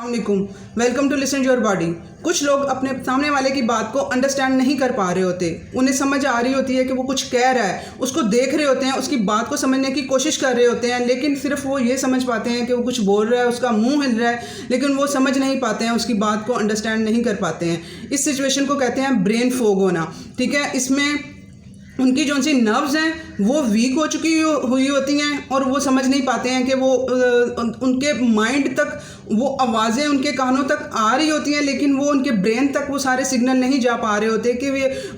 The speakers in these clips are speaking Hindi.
अस्सलामुअलैकुम, welcome to listen your body. कुछ लोग अपने सामने वाले की बात को अंडरस्टैंड नहीं कर पा रहे होते। उन्हें समझ आ रही होती है कि वो कुछ कह रहा है, उसको देख रहे होते हैं, उसकी बात को समझने की कोशिश कर रहे होते हैं, लेकिन सिर्फ वो ये समझ पाते हैं कि वो कुछ बोल रहा है, उसका मुंह हिल रहा है, लेकिन वो समझ नहीं पाते हैं, उसकी बात को अंडरस्टैंड नहीं कर पाते हैं। इस सिचुएशन को कहते हैं ब्रेन फॉग होना। ठीक है, इसमें उनकी जो सी नर्व्स हैं वो वीक हो चुकी हुई होती हैं और वो समझ नहीं पाते हैं कि वो उनके माइंड तक वो आवाज़ें उनके कानों तक आ रही होती हैं, लेकिन वो उनके ब्रेन तक वो सारे सिग्नल नहीं जा पा रहे होते कि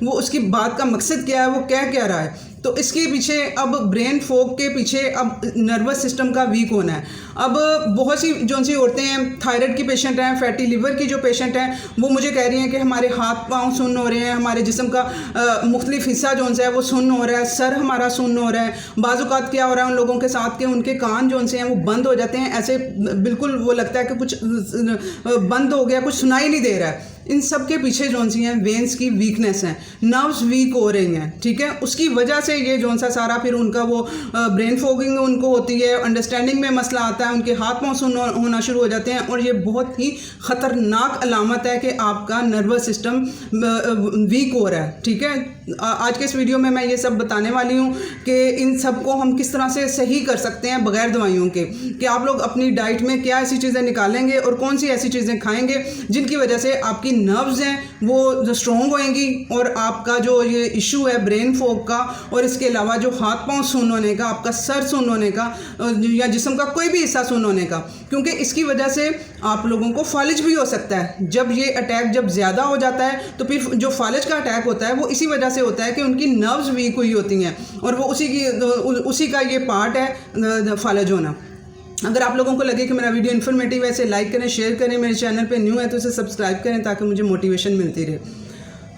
वो उसकी बात का मकसद क्या है, वो क्या रहा है। तो इसके पीछे अब ब्रेन फॉग के पीछे अब नर्वस सिस्टम का वीक होना है। अब बहुत सी जो सी औरतें हैं, थायराइड की पेशेंट हैं, फैटी लिवर की जो पेशेंट हैं, वो मुझे कह रही हैं कि हमारे हाथ पांव सुन्न हो रहे हैं, हमारे जिस्म का मुख्तलिफ हिस्सा जो है वो सुन्न हो रहा है, सर हमारा सुन्न हो रहा है। बाज़-औक़ात क्या हो रहा है उन लोगों के साथ कि उनके कान जो से हैं वो बंद हो जाते हैं, ऐसे बिल्कुल वो लगता है कि कुछ बंद हो गया, कुछ सुनाई नहीं दे रहा है। इन सब के पीछे जो सी हैं वेन्स की वीकनेस है, नर्व्स वीक हो रही हैं। ठीक है, उसकी वजह से ये जो सा सारा फिर उनका वो ब्रेन फॉगिंग उनको होती है, अंडरस्टैंडिंग में मसला आता है, उनके हाथ पांव सुन्न होना शुरू हो जाते हैं और ये बहुत ही ख़तरनाक अलामत है कि आपका नर्वस सिस्टम वीक हो रहा है। ठीक है, आज के इस वीडियो में मैं ये सब बताने वाली हूँ कि इन सब को हम किस तरह से सही कर सकते हैं बग़ैर दवाइयों के, कि आप लोग अपनी डाइट में क्या ऐसी चीज़ें निकालेंगे और कौन सी ऐसी चीज़ें खाएंगे जिनकी वजह से आपकी नर्व्स हैं वो स्ट्रॉन्ग होएंगी और आपका जो ये इशू है ब्रेन फॉग का और इसके अलावा जो हाथ पांव सुन्न होने का, आपका सर सुन्न होने का या जिस्म का कोई भी हिस्सा सुन्न होने का, क्योंकि इसकी वजह से आप लोगों को फालिज भी हो सकता है। जब ये अटैक जब ज़्यादा हो जाता है तो फिर जो फालिज का अटैक होता है वो इसी वजह से होता है कि उनकी नर्व्स वीक हुई होती हैं और वो उसी का ये पार्ट है फालिज होना। अगर आप लोगों को लगे कि मेरा वीडियो इन्फॉर्मेटिव है, इसे लाइक करें, शेयर करें, मेरे चैनल पे न्यू है तो इसे सब्सक्राइब करें ताकि मुझे मोटिवेशन मिलती रहे।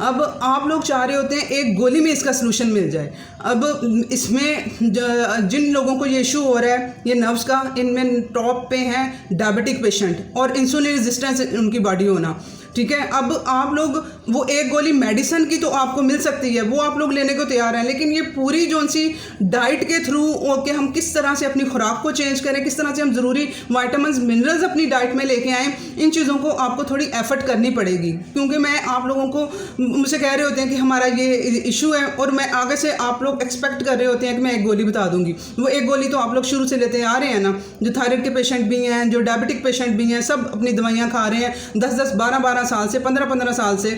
अब आप लोग चाह रहे होते हैं एक गोली में इसका सलूशन मिल जाए। अब इसमें जिन लोगों को ये इशू हो रहा है ये नर्व्स का, इनमें टॉप पे हैं डायबिटिक पेशेंट और इंसुलिन रेजिस्टेंस उनकी बॉडी होना। ठीक है, अब आप लोग वो एक गोली मेडिसिन की तो आपको मिल सकती है, वो आप लोग लेने को तैयार हैं, लेकिन ये पूरी जो सी डाइट के थ्रू कि हम किस तरह से अपनी खुराक को चेंज करें, किस तरह से हम ज़रूरी वाइटामिन मिनरल्स अपनी डाइट में लेके आएँ, इन चीज़ों को आपको थोड़ी एफर्ट करनी पड़ेगी। क्योंकि मैं आप लोगों को मुझसे कह रहे होते हैं कि हमारा ये इशू है और मैं आगे से आप लोग एक्सपेक्ट कर रहे होते हैं कि मैं एक गोली बता दूंगी। वो एक गोली तो आप लोग शुरू से लेते आ रहे हैं ना, जो थायराइड के पेशेंट भी हैं, जो डायबिटिक पेशेंट भी हैं, सब अपनी दवाइयाँ खा रहे हैं। 10-10, 12-12 साल से, 15-15 साल से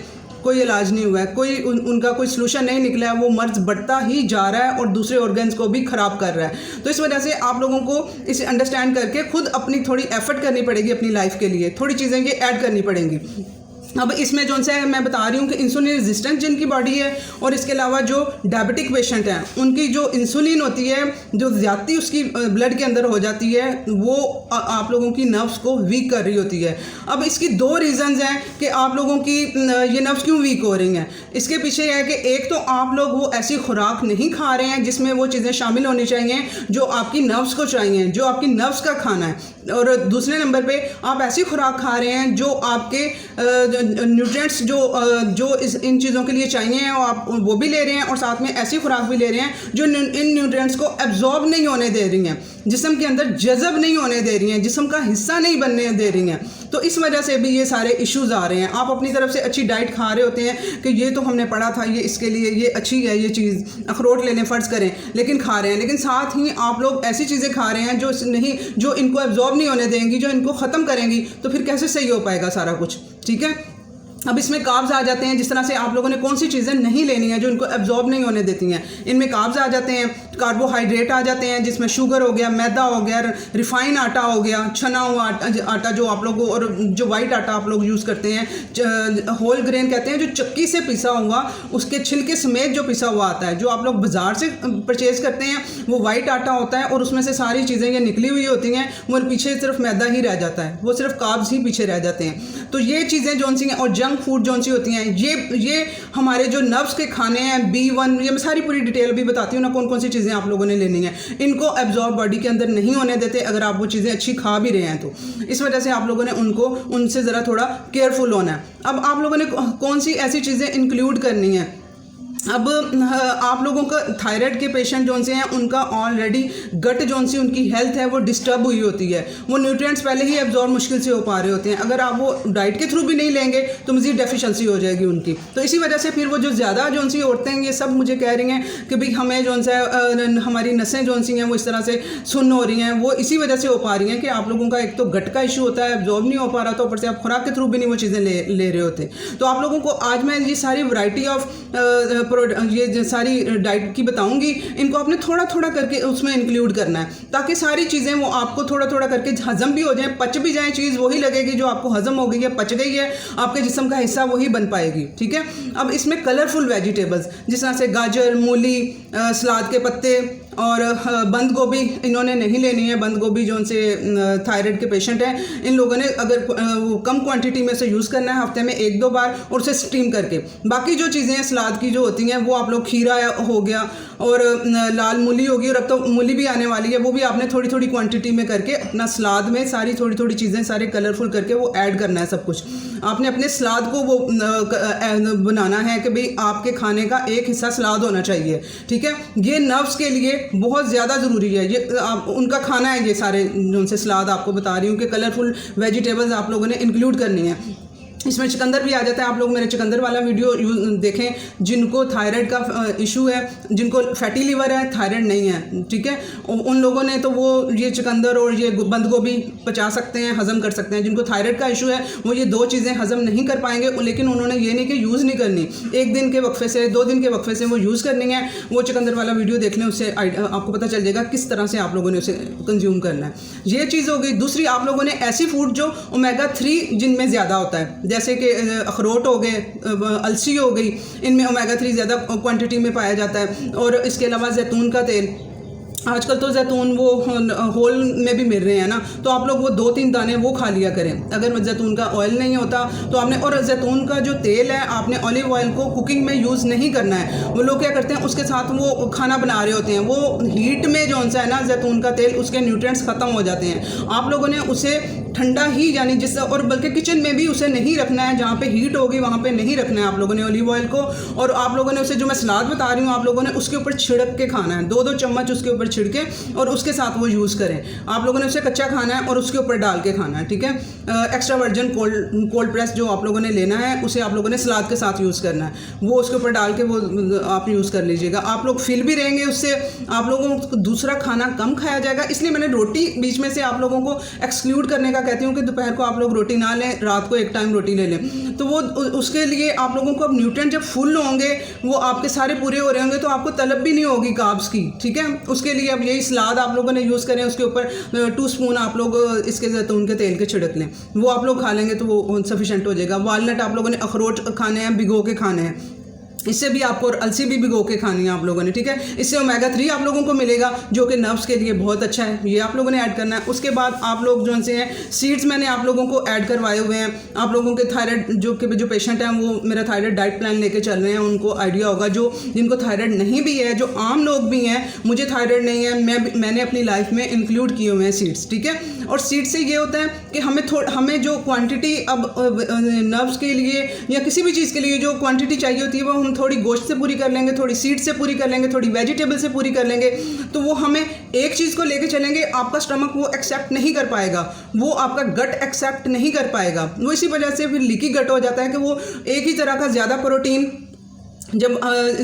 कोई इलाज नहीं हुआ है, कोई उनका कोई सलूशन नहीं निकला है। वो मर्ज बढ़ता ही जा रहा है और दूसरे ऑर्गन्स को भी ख़राब कर रहा है। तो इस वजह से आप लोगों को इसे अंडरस्टैंड करके खुद अपनी थोड़ी एफर्ट करनी पड़ेगी अपनी लाइफ के लिए, थोड़ी चीज़ें ये ऐड करनी पड़ेंगी। अब इसमें जो है मैं बता रही हूँ कि इंसुलिन रेजिस्टेंस जिनकी बॉडी है और इसके अलावा जो डायबिटिक पेशेंट हैं उनकी जो इंसुलिन होती है जो ज़्यादती उसकी ब्लड के अंदर हो जाती है वो आप लोगों की नर्व्स को वीक कर रही होती है। अब इसकी दो रीज़न्स हैं कि आप लोगों की ये नर्व्स क्यों वीक हो रही हैं। इसके पीछे है कि एक तो आप लोग वो ऐसी खुराक नहीं खा रहे हैं जिसमें वो चीज़ें शामिल होनी चाहिए जो आपकी नर्व्स को चाहिए, जो आपकी नर्व्स का खाना है, और दूसरे नंबर पे आप ऐसी खुराक खा रहे हैं जो आपके न्यूट्रिएंट्स जो इन चीज़ों के लिए चाहिए और आप वो भी ले रहे हैं और साथ में ऐसी खुराक भी ले रहे हैं जो इन न्यूट्रिएंट्स को एब्जॉर्ब नहीं होने दे रही हैं, जिस्म के अंदर जज़ब नहीं होने दे रही हैं, जिस्म का हिस्सा नहीं बनने दे रही हैं। तो इस वजह से भी ये सारे इश्यूज़ आ रहे हैं। आप अपनी तरफ से अच्छी डाइट खा रहे होते हैं कि ये तो हमने पढ़ा था, ये इसके लिए ये अच्छी है, ये चीज़ अखरोट ले लें फ़र्ज़ करें, लेकिन खा रहे हैं, लेकिन साथ ही आप लोग ऐसी चीज़ें खा रहे हैं जो इनको एब्जॉर्ब नहीं होने देंगी, जो इनको ख़त्म करेंगी, तो फिर कैसे सही हो पाएगा सारा कुछ। ठीक है, अब इसमें कार्ब्स आ जाते हैं। जिस तरह से आप लोगों ने कौन सी चीज़ें नहीं लेनी है जो इनको एब्जॉर्ब नहीं होने देती हैं, इनमें कार्ब्स आ जाते हैं, कार्बोहाइड्रेट आ जाते हैं, जिसमें शुगर हो गया, मैदा हो गया, रिफाइन आटा हो गया, छना हुआ आटा जो आप लोग, और जो वाइट आटा आप लोग यूज़ करते हैं, होल ग्रेन कहते हैं, जो चक्की से पिसा हुआ उसके छिलके समेत जो पिसा हुआ आता है, जो आप लोग बाज़ार से परचेज़ करते हैं वो वाइट आटा होता है और उसमें से सारी चीज़ें ये निकली हुई होती हैं, वो पीछे सिर्फ मैदा ही रह जाता है, वो सिर्फ कार्ब्स ही पीछे रह जाते हैं। तो ये चीज़ें जो सी हैं और जंक फूड जो सी होती हैं, ये हमारे जो नर्व्स के खाने हैं, B1, ये मैं सारी पूरी डिटेल भी बताती हूँ ना कौन कौन सी चीज़ें आप लोगों ने लेनी है, इनको एब्जॉर्ब बॉडी के अंदर नहीं होने देते अगर आप वो चीज़ें अच्छी खा भी रहे हैं तो। इस वजह से आप लोगों ने उनसे ज़रा थोड़ा केयरफुल होना है। अब आप लोगों ने कौन सी ऐसी चीज़ें इंक्लूड करनी है अब आप लोगों का थायराइड के पेशेंट जो से हैं उनका ऑलरेडी गट जो सी उनकी हेल्थ है वो डिस्टर्ब हुई होती है, वो न्यूट्रिएंट्स पहले ही एब्जॉर्ब मुश्किल से हो पा रहे होते हैं। अगर आप वो डाइट के थ्रू भी नहीं लेंगे तो मज़ीद डेफिशिएंसी हो जाएगी उनकी। तो इसी वजह से फिर वो जो ज़्यादा जो सी औरतें हैं ये सब मुझे कह रही हैं कि भाई हमें जो सा हमारी नसें जो सी हैं वो इस तरह से सुन्न हो रही हैं, वो इसी वजह से हो पा रही हैं कि आप लोगों का एक तो गट का इशू होता है, एब्जॉर्ब नहीं हो पा रहा, तो ऊपर से आप खुराक के थ्रू भी नहीं वो चीज़ें ले रहे होते। तो आप लोगों को आज मैं ये सारी वैरायटी ऑफ ये सारी डाइट की बताऊंगी, इनको आपने थोड़ा थोड़ा करके उसमें इंक्लूड करना है ताकि सारी चीज़ें वो आपको थोड़ा थोड़ा करके हजम भी हो जाए, पच भी जाए, चीज़ वही लगेगी जो आपको हजम हो गई है, पच गई है, आपके जिस्म का हिस्सा वही बन पाएगी। ठीक है। अब इसमें कलरफुल वेजिटेबल्स जिस तरह से गाजर, मूली, सलाद के पत्ते और बंद गोभी इन्होंने नहीं लेनी है। बंद गोभी जो उनसे थायराइड के पेशेंट हैं इन लोगों ने अगर कम क्वांटिटी में से यूज़ करना है हफ्ते में 1-2 बार और उसे स्टीम करके। बाकी जो चीज़ें हैं सलाद की जो होती हैं वो आप लोग खीरा हो गया और लाल मूली होगी, और अब तो मूली भी आने वाली है, वो भी आपने थोड़ी थोड़ी क्वांटिटी में करके अपना सलाद में सारी थोड़ी थोड़ी चीज़ें सारे कलरफुल करके वो ऐड करना है। सब कुछ आपने अपने सलाद को वो बनाना है कि भाई आपके खाने का एक हिस्सा सलाद होना चाहिए। ठीक है। ये नर्व्स के लिए बहुत ज़्यादा ज़रूरी है, ये उनका खाना है। ये सारे जो उनसे सलाद आपको बता रही हूँ कि कलरफुल वेजिटेबल्स आप लोगों ने इंक्लूड करनी है। इसमें चुकंदर भी आ जाता है, आप लोग मेरे चुकंदर वाला वीडियो देखें जिनको थायराइड का इशू है, जिनको फैटी लीवर है, थायराइड नहीं है। ठीक है। उन लोगों ने तो वो ये चुकंदर और ये बंद गोभी पचा सकते हैं, हज़म कर सकते हैं। जिनको थायराइड का इशू है वो ये 2 चीज़ें हज़म नहीं कर पाएंगे, लेकिन उन्होंने ये नहीं कि यूज़ नहीं करनी, 1 दिन के वक्फे से 2 दिन के वक्फे से वो यूज़ करनी है। वो चुकंदर वाला वीडियो देख लें, उससे आपको पता चल जाएगा किस तरह से आप लोगों ने उसे कंज्यूम करना है। ये चीज़ हो गई। दूसरी, आप लोगों ने ऐसी फूड जो ओमेगा 3 जिनमें ज़्यादा होता है, जैसे कि अखरोट हो गए, अलसी हो गई, इनमें ओमेगा 3 ज़्यादा क्वांटिटी में पाया जाता है। और इसके अलावा जैतून का तेल, आजकल तो जैतून वो होल में भी मिल रहे हैं ना, तो आप लोग वो 2-3 दाने वो खा लिया करें। अगर जैतून का ऑयल नहीं होता तो आपने, और जैतून का जो तेल है आपने ऑलिव ऑयल को कुकिंग में यूज़ नहीं करना है। वो लोग क्या करते हैं उसके साथ वो खाना बना रहे होते हैं, वो हीट में जो सा है ना जैतून का तेल, उसके न्यूट्रिएंट्स ख़त्म हो जाते हैं। आप लोगों ने उसे ठंडा ही यानी जिससे, और बल्कि किचन में भी उसे नहीं रखना है, जहाँ पे हीट होगी वहाँ पे नहीं रखना है आप लोगों ने ऑलिव ऑयल को। और आप लोगों ने उसे, जो मैं सलाद बता रही हूँ, आप लोगों ने उसके ऊपर छिड़क के खाना है, 2-2 चम्मच उसके ऊपर छिड़के और उसके साथ वो यूज़ करें। आप लोगों ने उसे कच्चा खाना है और उसके ऊपर डाल के खाना है। ठीक है। एक्स्ट्रा वर्जन कोल्ड प्रेस जो आप लोगों ने लेना है उसे आप लोगों ने सलाद के साथ यूज़ करना है, वो उसके ऊपर डाल के वो आप यूज़ कर लीजिएगा। आप लोग फील भी रहेंगे उससे, आप लोगों को दूसरा खाना कम खाया जाएगा। इसलिए मैंने रोटी बीच में से आप लोगों को एक्सक्लूड करने का कहती हूँ कि दोपहर को आप लोग रोटी ना लें, रात को एक टाइम रोटी ले लें। तो वो उसके लिए आप लोगों को अब न्यूट्रिएंट जब फुल होंगे, वो आपके सारे पूरे हो रहे होंगे, तो आपको तलब भी नहीं होगी कार्ब्स की। ठीक है। उसके लिए अब यही सलाद आप लोगों ने यूज़ करें, उसके ऊपर 2 स्पून आप लोग इसके जैतून के तेल के छिड़क लें, वो आप लोग खा लेंगे तो वो सफिशेंट हो जाएगा। वालनट आप लोगों ने, अखरोट खाने हैं, भिगो के खाने हैं, इससे भी आपको, और अलसी भी भिगो के खानी है आप लोगों ने। ठीक है। इससे ओमेगा 3 आप लोगों को मिलेगा जो कि नर्व्स के लिए बहुत अच्छा है, ये आप लोगों ने ऐड करना है। उसके बाद आप लोग जो से हैं सीड्स मैंने आप लोगों को ऐड करवाए हुए हैं। आप लोगों के थायराइड जो पेशेंट हैं वो मेरा थायराइड डाइट प्लान लेके चल रहे हैं, उनको आइडिया होगा। जो जिनको थायराइड नहीं भी है, जो आम लोग भी हैं, मुझे थायराइड नहीं है, मैंने अपनी लाइफ में इंक्लूड किए हुए हैं सीड्स। ठीक है। और सीड्स से ये होता है कि हमें जो क्वांटिटी अब नर्व्स के लिए या किसी भी चीज़ के लिए जो क्वांटिटी चाहिए होती है वो हम थोड़ी गोश्त से पूरी कर लेंगे, थोड़ी सीड से पूरी कर लेंगे, थोड़ी वेजिटेबल से पूरी कर लेंगे। तो वो हमें एक चीज़ को लेके चलेंगे, आपका स्टमक वो एक्सेप्ट नहीं कर पाएगा, वो आपका गट एक्सेप्ट नहीं कर पाएगा। वो इसी वजह से फिर लीकी गट हो जाता है कि वो एक ही तरह का ज़्यादा प्रोटीन, जब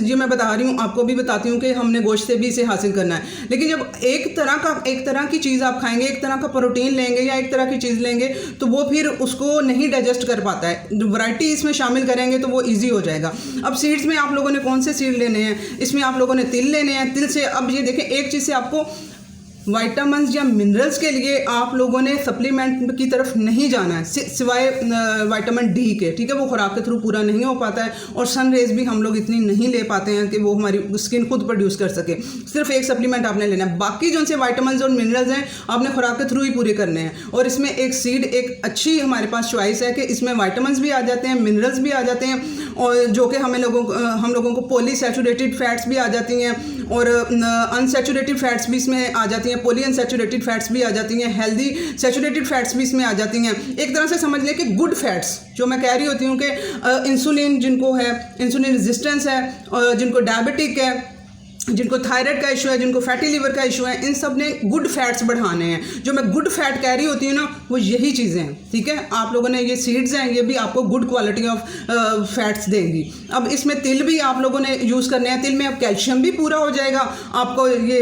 ये मैं बता रही हूँ, आपको भी बताती हूँ कि हमने गोश्त से भी इसे हासिल करना है। लेकिन जब एक तरह की चीज़ आप खाएंगे, एक तरह का प्रोटीन लेंगे या एक तरह की चीज़ लेंगे, तो वो फिर उसको नहीं डाइजेस्ट कर पाता है। जो वैरायटी इसमें शामिल करेंगे तो वो इजी हो जाएगा। अब सीड्स में आप लोगों ने कौन से सीड लेने हैं, इसमें आप लोगों ने तिल लेने हैं। तिल से अब ये देखें, एक चीज़ से आपको विटामिन्स या मिनरल्स के लिए आप लोगों ने सप्लीमेंट की तरफ नहीं जाना है, सिवाय विटामिन डी के। ठीक है। वो खुराक के थ्रू पूरा नहीं हो पाता है, और सन रेज भी हम लोग इतनी नहीं ले पाते हैं कि वो हमारी स्किन खुद प्रोड्यूस कर सके। सिर्फ एक सप्लीमेंट आपने लेना है, बाकी जो से विटामिन्स और मिनरल्स हैं आपने खुराक के थ्रू ही पूरे करने हैं। और इसमें एक सीड एक अच्छी हमारे पास चॉइस है कि इसमें विटामिन्स भी आ जाते हैं, मिनरल्स भी आ जाते हैं, और जो कि हम लोगों को पॉलीसैचुरेटेड फैट्स भी आ जाती हैं, और अनसैचुरेटेड फैट्स भी इसमें आ जाती हैं, पॉली अनसैचुरेटेड फैट्स भी आ जाती हैं, हेल्दी सैचुरेटेड फैट्स भी इसमें आ जाती हैं। एक तरह से समझ लें कि गुड फैट्स, जो मैं कह रही होती हूँ कि इंसुलिन जिनको है, इंसुलिन रेजिस्टेंस है, जिनको डायबिटिक है, जिनको थायराइड का इशू है, जिनको फैटी लीवर का इशू है, इन सब ने गुड फैट्स बढ़ाने हैं। जो मैं गुड फैट कह रही होती हूँ ना, वो यही चीज़ें हैं, ठीक है। आप लोगों ने ये सीड्स हैं, ये भी आपको गुड क्वालिटी ऑफ फैट्स देंगी। अब इसमें तिल भी आप लोगों ने यूज़ करने हैं। तिल में अब कैल्शियम भी पूरा हो जाएगा, आपको ये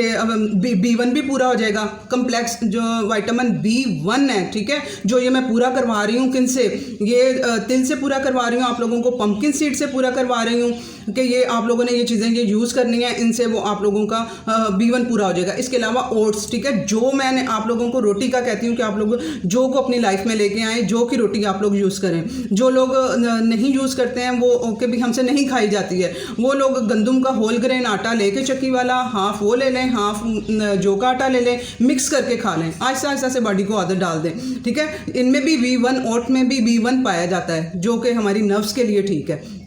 B1 भी पूरा हो जाएगा, कम्प्लेक्स जो विटामिन B1 है, ठीक है, जो ये मैं पूरा करवा रही हूँ। किन से? ये तिल से पूरा करवा रही हूँ, आप लोगों को पंपकिन सीड से पूरा करवा रही हूँ कि ये आप लोगों ने ये चीज़ें ये यूज़ करनी है, इनसे वो आप लोगों का B1 पूरा हो जाएगा। इसके अलावा ओट्स, ठीक है, जो मैंने आप लोगों को रोटी का कहती हूँ कि आप लोग जो को अपनी लाइफ में लेके आए, जो की रोटी आप लोग यूज़ करें। जो लोग नहीं यूज़ करते हैं वो के भी हमसे नहीं खाई जाती है, वो लोग गंदम का होल ग्रेन आटा लेके चक्की वाला हाफ वो ले लें, हाफ जौ का आटा ले लें, मिक्स करके खा लें। आहिस्ता आहिस्ता से बॉडी को आदत डाल दें, ठीक है। इनमें भी B1, ओट में भी B1 पाया जाता है, जो कि हमारी नर्व्स के लिए ठीक है।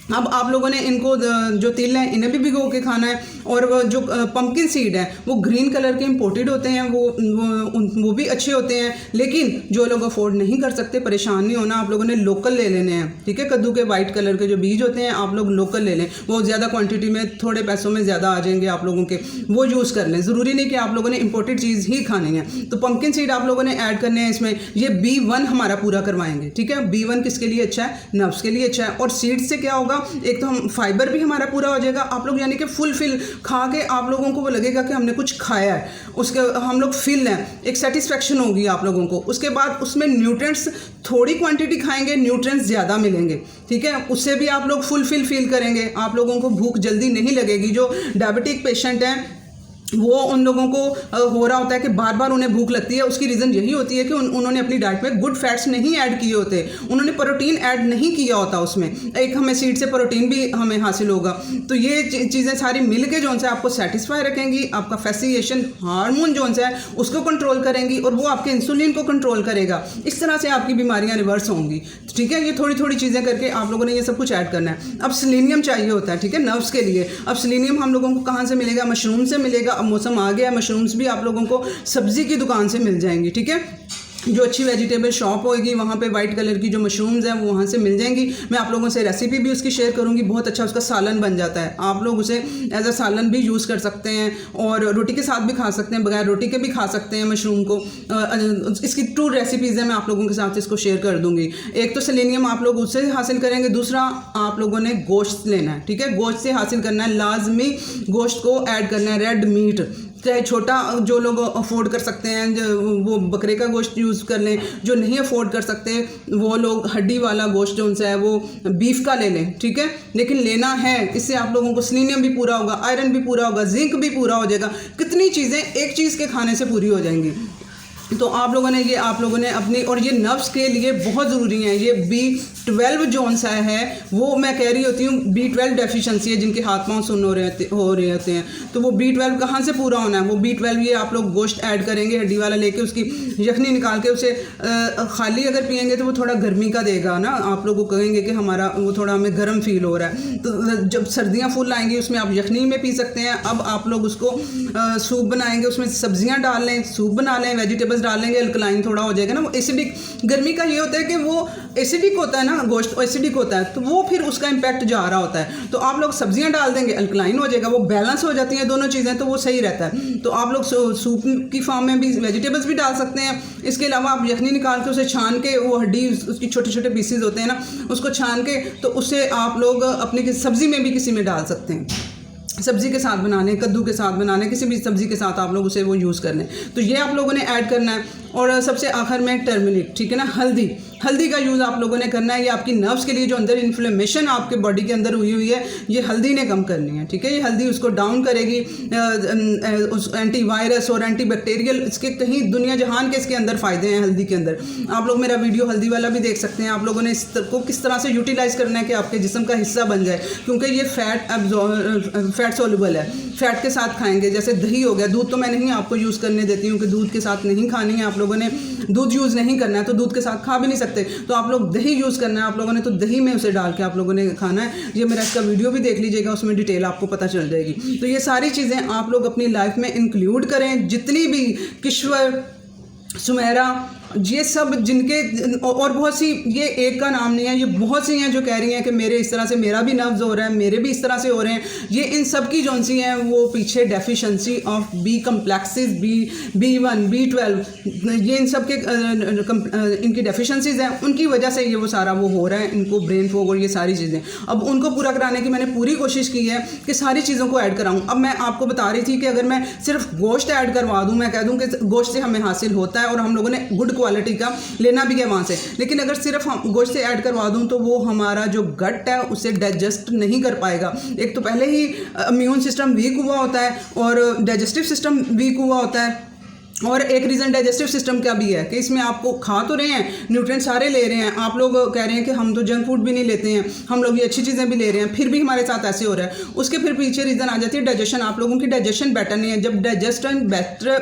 अब आप लोगों ने इनको जो तिल हैं इन्हें भी भिगो के खाना है। और वो जो पंपकिन सीड है वो ग्रीन कलर के इंपोर्टेड होते हैं, वो भी अच्छे होते हैं। लेकिन जो लोग अफोर्ड नहीं कर सकते, परेशान नहीं होना, आप लोगों ने लोकल ले लेने हैं, ठीक है। कद्दू के वाइट कलर के जो बीज होते हैं आप लोग लोकल ले लें, वो ज़्यादा क्वान्टिटी में, थोड़े पैसों में ज़्यादा आ जाएंगे आप लोगों के, वो यूज़ कर लें। ज़रूरी नहीं कि आप लोगों ने इंपोर्टेड चीज़ ही खानी है। तो पंपकिन सीड आप लोगों ने ऐड करने हैं इसमें, ये B1 हमारा पूरा करवाएंगे, ठीक है। B1 किसके लिए अच्छा है? नर्व्स के लिए अच्छा है। और सीड से क्या होगा, एक तो हम फाइबर भी हमारा पूरा हो जाएगा, आप लोग यानी कि फुलफिल खा के आप लोगों को वो लगेगा कि हमने कुछ खाया है, उसके हम लोग फिल हैं, एक सेटिस्फेक्शन होगी आप लोगों को। उसके बाद उसमें न्यूट्रिएंट्स थोड़ी क्वांटिटी खाएंगे, न्यूट्रिएंट्स ज़्यादा मिलेंगे, ठीक है। उससे भी आप लोग फुलफिल फील करेंगे, आप लोगों को भूख जल्दी नहीं लगेगी। जो डायबिटिक पेशेंट हैं वो उन लोगों को हो रहा होता है कि बार बार उन्हें भूख लगती है, उसकी रीज़न यही होती है कि उन्होंने अपनी डाइट में गुड फैट्स नहीं ऐड किए होते, उन्होंने प्रोटीन ऐड नहीं किया होता उसमें। एक हमें सीड से प्रोटीन भी हमें हासिल होगा। तो ये चीज़ें सारी मिल के जो है आपको सेटिस्फाई रखेंगी, आपका फैसिएशन हार्मोन जो है उसको कंट्रोल करेंगी और वो आपके इंसुलिन को कंट्रोल करेगा। इस तरह से आपकी बीमारियाँ रिवर्स होंगी, ठीक है। ये थोड़ी थोड़ी चीज़ें करके आप लोगों ने ये सब कुछ ऐड करना है। अब सेलेनियम चाहिए होता है, ठीक है, नर्व्स के लिए। अब सेलेनियम हम लोगों को कहाँ से मिलेगा? मशरूम से मिलेगा। अब मौसम आ गया, मशरूम्स भी आप लोगों को सब्जी की दुकान से मिल जाएंगी, ठीक है। जो अच्छी वेजिटेबल शॉप होगी वहाँ पे वाइट कलर की जो मशरूम्स हैं वो वहाँ से मिल जाएंगी। मैं आप लोगों से रेसिपी भी उसकी शेयर करूँगी, बहुत अच्छा उसका सालन बन जाता है। आप लोग उसे एज अ सालन भी यूज़ कर सकते हैं और रोटी के साथ भी खा सकते हैं, बगैर रोटी के भी खा सकते हैं मशरूम को। इसकी 2 रेसिपीज़ हैं, मैं आप लोगों के साथ इसको शेयर कर दूँगी। एक तो सेलेनियम आप लोग उससे हासिल करेंगे, दूसरा आप लोगों ने गोश्त लेना है, ठीक है। गोश्त से हासिल करना है, लाजमी गोश्त को ऐड करना है, रेड मीट। चाहे छोटा जो लोग अफोर्ड कर सकते हैं वो बकरे का गोश्त यूज़ कर लें, जो नहीं अफोर्ड कर सकते वो लोग हड्डी वाला गोश्त जो उनसे है वो बीफ का ले लें, ठीक है। लेकिन लेना है, इससे आप लोगों को सेलेनियम भी पूरा होगा, आयरन भी पूरा होगा, जिंक भी पूरा हो जाएगा। कितनी चीज़ें एक चीज़ के खाने से पूरी हो जाएंगी। तो आप लोगों ने अपनी, और ये नर्व्स के लिए बहुत ज़रूरी है। ये B12 जोन सा है, वो मैं कह रही होती हूँ B12 डेफिशिएंसी है, जिनके हाथ पांव सुन्न हो रहे होते हैं। तो वो B12 कहाँ से पूरा होना है? वो B12 ये आप लोग गोश्त ऐड करेंगे हड्डी वाला लेके, उसकी यखनी निकाल के उसे खाली अगर पियेंगे तो वो थोड़ा गर्मी का देगा ना, आप लोग को कहेंगे कि हमारा वो थोड़ा हमें गर्म फील हो रहा है। तो जब सर्दियाँ फुल आएंगी उसमें आप यखनी में पी सकते हैं। अब आप लोग उसको सूप बनाएंगे, उसमें सब्जियाँ डाल लें, सूप बना लें, वेजिटेबल्स डालेंगे, अल्कलाइन थोड़ा हो जाएगा ना। वो एसिडिक, गर्मी का ये होता है कि वो एसिडिक होता है ना, गोश्त एसिडिक होता है, तो वो फिर उसका इम्पैक्ट जा रहा होता है। तो आप लोग सब्जियां डाल देंगे, अल्कलाइन हो जाएगा, वो बैलेंस हो जाती हैं दोनों चीज़ें, तो वो सही रहता है। तो आप लोग सूप की फॉर्म में भी वेजिटेबल्स भी डाल सकते हैं। इसके अलावा आप यखनी निकाल के उसे छान के, वो हड्डी उसकी छोटे छोटे पीसेज होते हैं ना, उसको छान के तो उससे आप लोग अपनी सब्जी में भी किसी में डाल सकते हैं, सब्जी के साथ बना लें, कद्दू के साथ बना लें, किसी भी सब्जी के साथ आप लोग उसे वो यूज़ कर लें। तो ये आप लोगों ने ऐड करना है। और सबसे आखिर में टर्मरिक, ठीक है ना, हल्दी का यूज़ आप लोगों ने करना है। ये आपकी नर्व्स के लिए जो अंदर इन्फ्लेमेशन आपके बॉडी के अंदर हुई है, ये हल्दी ने कम करनी है, ठीक है। ये हल्दी उसको डाउन करेगी, उस एंटीवायरस और एंटीबैक्टीरियल, इसके कहीं दुनिया जहान के इसके अंदर फ़ायदे हैं हल्दी के अंदर। आप लोग मेरा वीडियो हल्दी वाला भी देख सकते हैं। आप लोगों ने इसको किस तरह से यूटिलाइज़ करना है कि आपके जिस्म का हिस्सा बन जाए, क्योंकि ये फैट सोल्यूबल है, फैट के साथ खाएंगे। जैसे दही हो गया, दूध तो मैं नहीं आपको यूज़ करने देती हूँ कि दूध के साथ नहीं खानी है आप लोगों ने दूध यूज़ नहीं करना है तो दूध के साथ खा भी नहीं सकते, तो आप लोग दही यूज़ करना है आप लोगों ने, तो दही में उसे डाल के आप लोगों ने खाना है। ये मेरा इसका वीडियो भी देख लीजिएगा, उसमें डिटेल आपको पता चल जाएगी। तो ये सारी चीज़ें आप लोग अपनी लाइफ में इंक्लूड करें, जितनी भी किश्वर, सुमेरा, ये सब जिनके, और बहुत सी, ये एक का नाम नहीं है, ये बहुत सी हैं जो कह रही हैं कि मेरे इस तरह से मेरा भी नब्ज़ हो रहा है, मेरे भी इस तरह से हो रहे हैं। ये इन सब की जौन सी हैं वो पीछे deficiency of B complexes, B1, B12, ये इन सब के इनकी डेफिशिएंसीज हैं, उनकी वजह से ये वो सारा वो हो रहा है, इनको ब्रेन फॉग और ये सारी चीज़ें। अब उनको पूरा कराने की मैंने पूरी कोशिश की है कि सारी चीज़ों को ऐड कराऊँ। अब मैं आपको बता रही थी कि अगर मैं सिर्फ गोश्त ऐड करवा दूँ, मैं कह दूँ कि गोश्त से हमें हासिल होता है और हम लोगों ने गुड क्वालिटी का लेना भी है वहाँ से, लेकिन अगर सिर्फ हम गोश्त से ऐड करवा दूँ तो वो हमारा जो गट है उसे डाइजेस्ट नहीं कर पाएगा। एक तो पहले ही इम्यून सिस्टम वीक हुआ होता है और डाइजेस्टिव सिस्टम वीक हुआ होता है, और एक रीज़न डाइजेस्टिव सिस्टम का भी है कि इसमें आपको खा तो रहे हैं, न्यूट्रिएंट सारे ले रहे हैं, आप लोग कह रहे हैं कि हम तो जंक फूड भी नहीं लेते हैं, हम लोग ये अच्छी चीज़ें भी ले रहे हैं, फिर भी हमारे साथ ऐसे हो रहा है। उसके फिर पीछे रीज़न आ जाती है डाइजेशन, आप लोगों की डाइजेशन बेटर नहीं है। जब डाइजेशन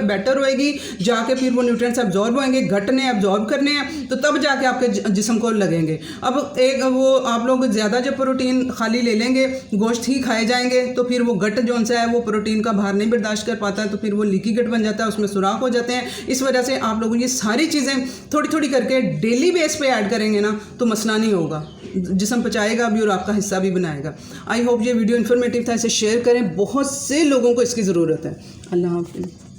बेटर होएगी जाके फिर वो न्यूट्रिएंट्स एब्जॉर्ब होंगे, गट ने एब्जॉर्ब करने हैं, तो तब जाके आपके जिस्म को लगेंगे। अब एक वो आप लोग ज़्यादा जब प्रोटीन खाली ले लेंगे, गोश्त ही खाए जाएंगे, तो फिर वो गट जो सा है वो प्रोटीन का भार नहीं बर्दाश्त कर पाता है, तो फिर वो लीकी गट बन जाता है, उसमें सुराख हो जाते हैं। इस वजह से आप लोगों ये सारी चीज़ें थोड़ी थोड़ी करके डेली बेस पे ऐड करेंगे ना तो मसला नहीं होगा, जिस्म पचाएगा भी और आपका हिस्सा भी बनाएगा। आई होप ये वीडियो इन्फॉर्मेटिव था, इसे शेयर करें, बहुत से लोगों को इसकी ज़रूरत है। अल्लाह हाफ़िज़।